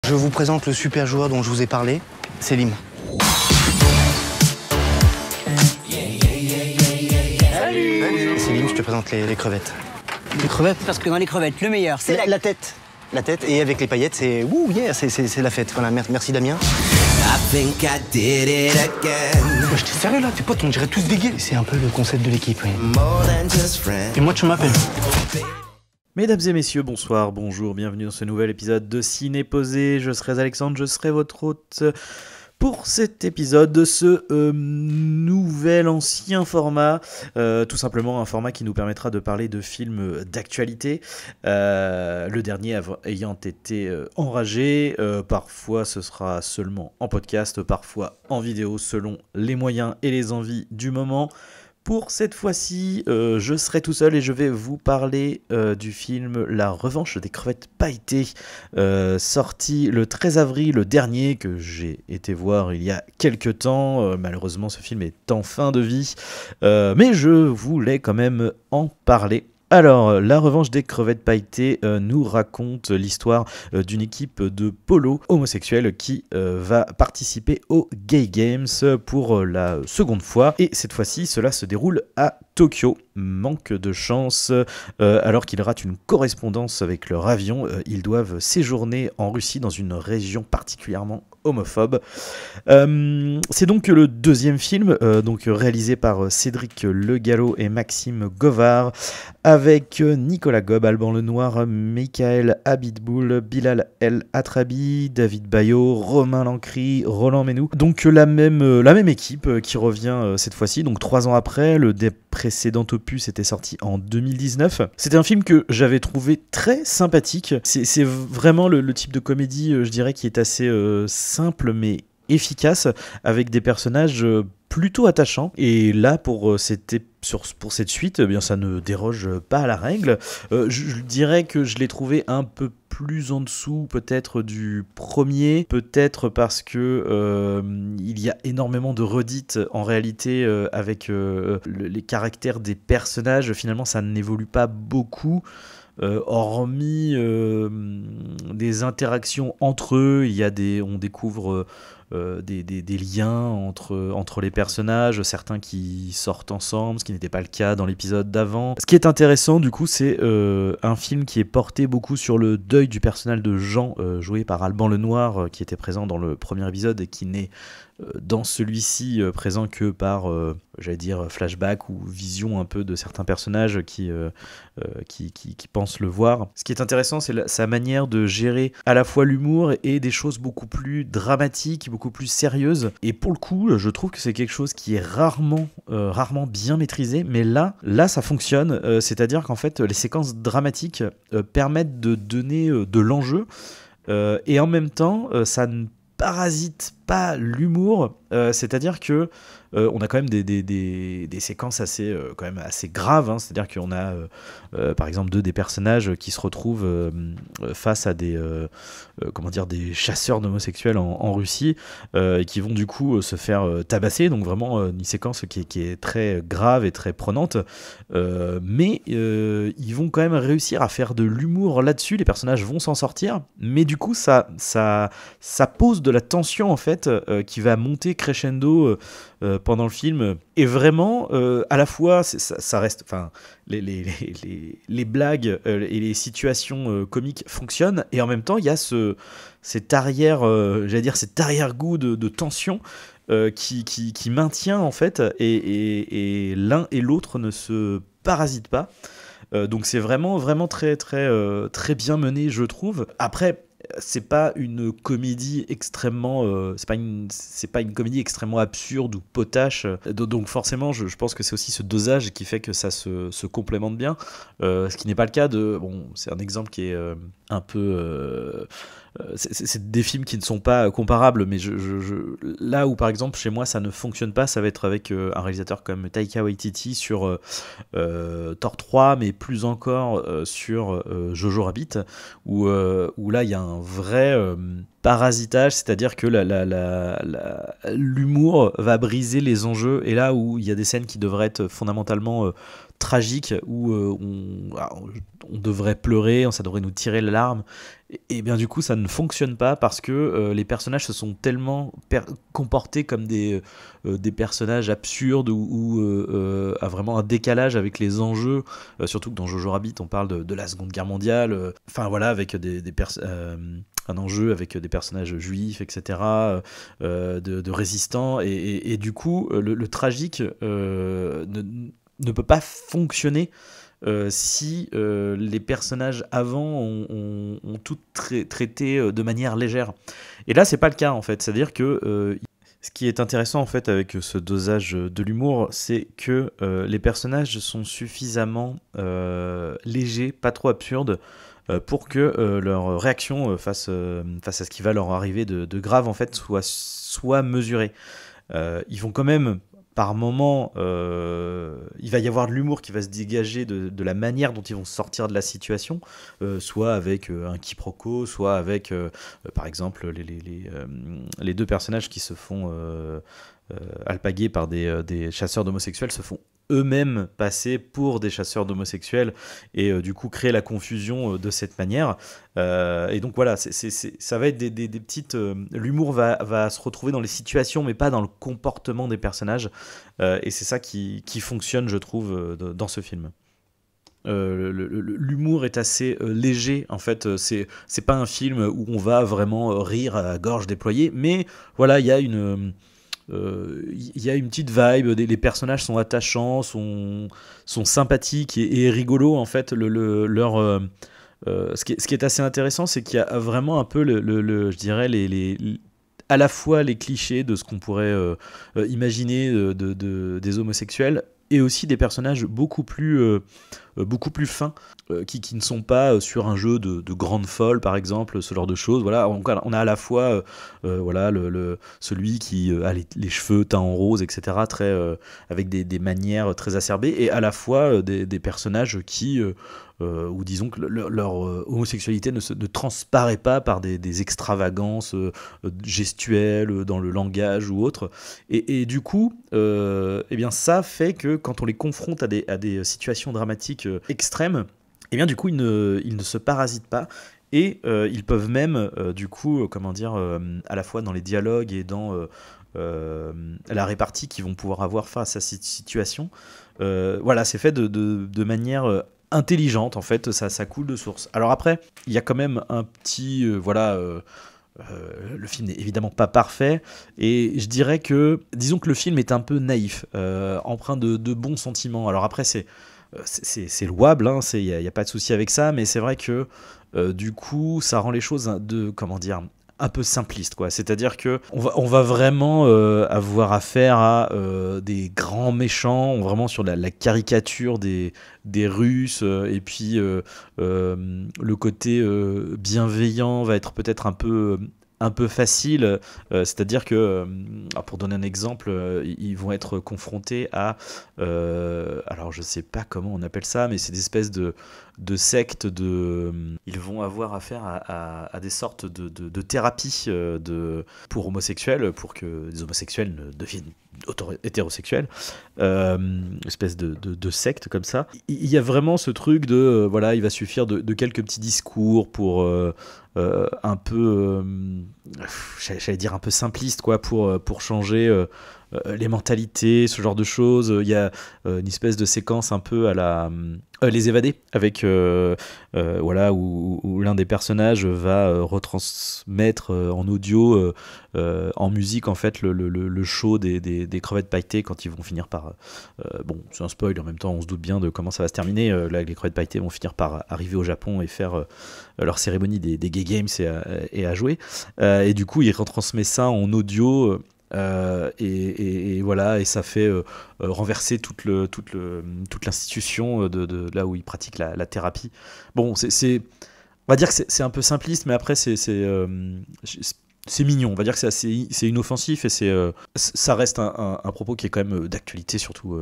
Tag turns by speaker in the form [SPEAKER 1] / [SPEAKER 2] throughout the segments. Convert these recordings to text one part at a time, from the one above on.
[SPEAKER 1] Je vous présente le super joueur dont je vous ai parlé, Selim.
[SPEAKER 2] Salut.
[SPEAKER 1] Selim, je te présente les crevettes.
[SPEAKER 2] Les crevettes? Parce que dans les crevettes, le meilleur, c'est
[SPEAKER 1] la tête. La tête, et avec les paillettes, c'est wouh, yeah, c'est la fête. Voilà, merci Damien.
[SPEAKER 3] J'étais
[SPEAKER 1] Sérieux là, tes potes, on dirait tous des gays. C'est un peu le concept de l'équipe, oui. Et moi, tu m'appelles.
[SPEAKER 4] Mesdames et messieurs, bonsoir, bonjour, bienvenue dans ce nouvel épisode de Ciné Posé. Je serai Alexandre, je serai votre hôte pour cet épisode de ce nouvel ancien format, tout simplement un format qui nous permettra de parler de films d'actualité, le dernier ayant été enragé, parfois ce sera seulement en podcast, parfois en vidéo selon les moyens et les envies du moment. Pour cette fois-ci, je serai tout seul et je vais vous parler du film La Revanche des crevettes pailletées, sorti le 13 avril dernier, que j'ai été voir il y a quelques temps. Malheureusement, ce film est en fin de vie, mais je voulais quand même en parler. Alors, La Revanche des crevettes pailletées nous raconte l'histoire d'une équipe de polo homosexuels qui va participer aux Gay Games pour la seconde fois. Et cette fois-ci, cela se déroule à Tokyo. Manque de chance, alors qu'ils ratent une correspondance avec leur avion, ils doivent séjourner en Russie dans une région particulièrement homophobe. C'est donc le deuxième film, donc réalisé par Cédric Le Gallo et Maxime Govard, avec Nicolas Gob, Alban Lenoir, Michael Abitboul, Bilal El Atrabi, David Bayo, Romain Lancry, Roland Menou. Donc la même équipe qui revient cette fois-ci, donc 3 ans après. Le précédent opus était sorti en 2019. C'était un film que j'avais trouvé très sympathique. C'est vraiment le type de comédie, je dirais, qui est assez simple mais efficace, avec des personnages plutôt attachants. Et là, pour cette suite, eh bien, ça ne déroge pas à la règle. Je dirais que je l'ai trouvé un peu plus en dessous peut-être du premier, peut-être parce que il y a énormément de redites en réalité avec les caractères des personnages. Finalement, ça n'évolue pas beaucoup. Hormis des interactions entre eux, on découvre des liens entre les personnages, certains qui sortent ensemble, ce qui n'était pas le cas dans l'épisode d'avant. Ce qui est intéressant du coup, c'est un film qui est porté beaucoup sur le deuil du personnage de Jean, joué par Alban Lenoir, qui était présent dans le premier épisode et qui n'est dans celui-ci présent que par, j'allais dire, flashback ou vision un peu de certains personnages qui pensent le voir. Ce qui est intéressant, c'est sa manière de gérer à la fois l'humour et des choses beaucoup plus dramatiques, beaucoup plus sérieuses. Et pour le coup, je trouve que c'est quelque chose qui est rarement bien maîtrisé, mais là ça fonctionne. C'est-à-dire qu'en fait, les séquences dramatiques permettent de donner de l'enjeu, et en même temps, ça ne parasite pas l'humour, c'est-à-dire que on a quand même des séquences assez graves, hein. C'est-à-dire qu'on a par exemple des personnages qui se retrouvent face à des chasseurs d'homosexuels en Russie, et qui vont du coup se faire tabasser, donc vraiment une séquence qui est très grave et très prenante, mais ils vont quand même réussir à faire de l'humour là-dessus. Les personnages vont s'en sortir, mais du coup ça pose de la tension en fait, qui va monter crescendo pendant le film, et vraiment à la fois ça reste, enfin les blagues et les situations comiques fonctionnent, et en même temps il y a cet arrière-goût de tension qui maintient en fait, et l'un et l'autre ne se parasitent pas. Donc c'est vraiment très très bien mené, je trouve. Après, c'est pas une comédie extrêmement c'est pas une comédie extrêmement absurde ou potache, donc forcément je pense que c'est aussi ce dosage qui fait que ça se complémente bien, ce qui n'est pas le cas c'est un exemple qui est un peu c'est des films qui ne sont pas comparables, mais là où par exemple chez moi ça ne fonctionne pas, ça va être avec un réalisateur comme Taika Waititi sur Thor 3, mais plus encore sur Jojo Rabbit, où là il y a un vrai parasitage, c'est-à-dire que l'humour va briser les enjeux, et là où il y a des scènes qui devraient être fondamentalement tragique où on devrait pleurer, ça devrait nous tirer la larme, et bien du coup ça ne fonctionne pas parce que les personnages se sont tellement comportés comme des personnages absurdes ou a vraiment un décalage avec les enjeux, surtout que dans Jojo Rabbit on parle de la Seconde Guerre mondiale, enfin voilà, avec un enjeu avec des personnages juifs, etc., de résistants, et du coup le tragique ne peut pas fonctionner si les personnages avant ont tout traité de manière légère. Et là, c'est pas le cas en fait. C'est-à-dire que ce qui est intéressant en fait avec ce dosage de l'humour, c'est que les personnages sont suffisamment légers, pas trop absurdes, pour que leur réaction face à ce qui va leur arriver de grave en fait soit mesurée. Ils vont quand même par moment, il va y avoir de l'humour qui va se dégager de la manière dont ils vont sortir de la situation, soit avec un quiproquo, soit avec, par exemple, les deux personnages qui se font alpaguer par des chasseurs d'homosexuels se font eux-mêmes passer pour des chasseurs d'homosexuels et du coup créer la confusion de cette manière. Et donc voilà, ça va être des petites... l'humour va se retrouver dans les situations, mais pas dans le comportement des personnages. Et c'est ça qui fonctionne, je trouve, dans ce film. L'humour est assez léger, en fait. C'est pas un film où on va vraiment rire à gorge déployée, mais voilà, il y a une petite vibe, les personnages sont attachants, sont sympathiques et rigolos en fait. Ce qui est assez intéressant, c'est qu'il y a vraiment un peu je dirais à la fois les clichés de ce qu'on pourrait imaginer des homosexuels, et aussi des personnages beaucoup plus fins, qui ne sont pas sur un jeu de grande folle, par exemple, ce genre de choses. Voilà, on a à la fois voilà, celui qui a les cheveux teints en rose, etc., avec des manières très acerbées, et à la fois des personnages qui... ou disons que leur homosexualité ne transparaît pas par des extravagances gestuelles dans le langage ou autre. Et du coup, eh bien, ça fait que quand on les confronte à des situations dramatiques extrêmes, eh bien, du coup, ils ne se parasitent pas. Et ils peuvent même, du coup, comment dire, à la fois dans les dialogues et dans la répartie qu'ils vont pouvoir avoir face à cette situation, voilà, c'est fait de manière intelligente, en fait, ça coule de source. Alors après, il y a quand même un petit... le film n'est évidemment pas parfait, et je dirais que, disons que le film est un peu naïf, empreint de bons sentiments. Alors après, c'est louable, hein, il n'y a pas de souci avec ça, mais c'est vrai que du coup, ça rend les choses comment dire, un peu simpliste, quoi. C'est-à-dire que on va vraiment avoir affaire à des grands méchants, vraiment sur la caricature des Russes, et puis le côté bienveillant va être peut-être un peu facile, c'est-à-dire que, pour donner un exemple, ils vont être confrontés à, alors je sais pas comment on appelle ça, mais c'est des espèces de sectes, ils vont avoir affaire à des sortes de thérapies pour homosexuels, pour que les homosexuels ne deviennent hétérosexuels, espèce de secte comme ça. Il y a vraiment ce truc de, voilà, il va suffire de quelques petits discours pour... un peu, j'allais dire un peu simpliste, quoi, pour changer les mentalités, ce genre de choses. Il y a une espèce de séquence un peu à la Les Évadés, avec voilà, où l'un des personnages va retransmettre en audio, en musique, en fait, le show des crevettes pailletées quand ils vont finir par... bon, c'est un spoil, en même temps on se doute bien de comment ça va se terminer. Là, les crevettes pailletées vont finir par arriver au Japon et faire leur cérémonie des Gay Games et à jouer. Et du coup, il retransmet ça en audio... et voilà, et ça fait renverser toute l'institution de là où ils pratiquent la thérapie. Bon, on va dire que c'est un peu simpliste, mais après je c'est mignon, on va dire que c'est inoffensif et ça reste un propos qui est quand même d'actualité, surtout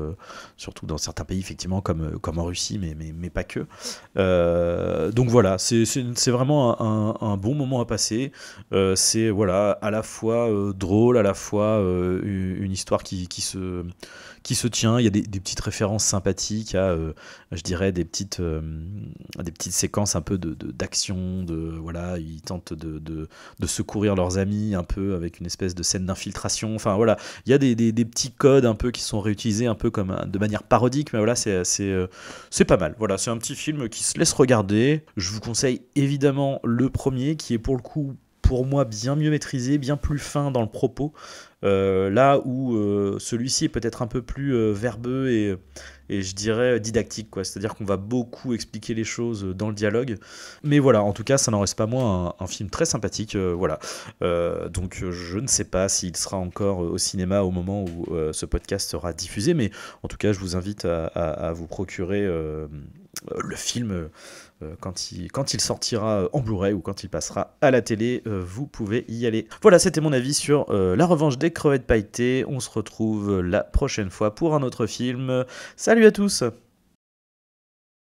[SPEAKER 4] dans certains pays, effectivement, comme en Russie, mais pas que. Donc voilà, c'est vraiment un bon moment à passer. C'est voilà, à la fois drôle, à la fois une histoire qui se tient. Il y a des petites références sympathiques à, je dirais, des petites séquences un peu d'action, voilà, ils tentent de secourir leurs amis un peu avec une espèce de scène d'infiltration. Enfin voilà, il y a des petits codes un peu qui sont réutilisés un peu comme de manière parodique, mais voilà, c'est pas mal. Voilà, c'est un petit film qui se laisse regarder. Je vous conseille évidemment le premier, qui est pour le coup, pour moi, bien mieux maîtrisé, bien plus fin dans le propos. Là où celui-ci est peut-être un peu plus verbeux et je dirais didactique, quoi. C'est-à-dire qu'on va beaucoup expliquer les choses dans le dialogue. Mais voilà, en tout cas, ça n'en reste pas moins un film très sympathique. Voilà. Donc je ne sais pas s'il sera encore au cinéma au moment où ce podcast sera diffusé, mais en tout cas, je vous invite à vous procurer le film quand il sortira en Blu-ray ou quand il passera à la télé. Vous pouvez y aller. Voilà, c'était mon avis sur La Revanche des crevettes pailletées. On se retrouve la prochaine fois pour un autre film. Salut à tous!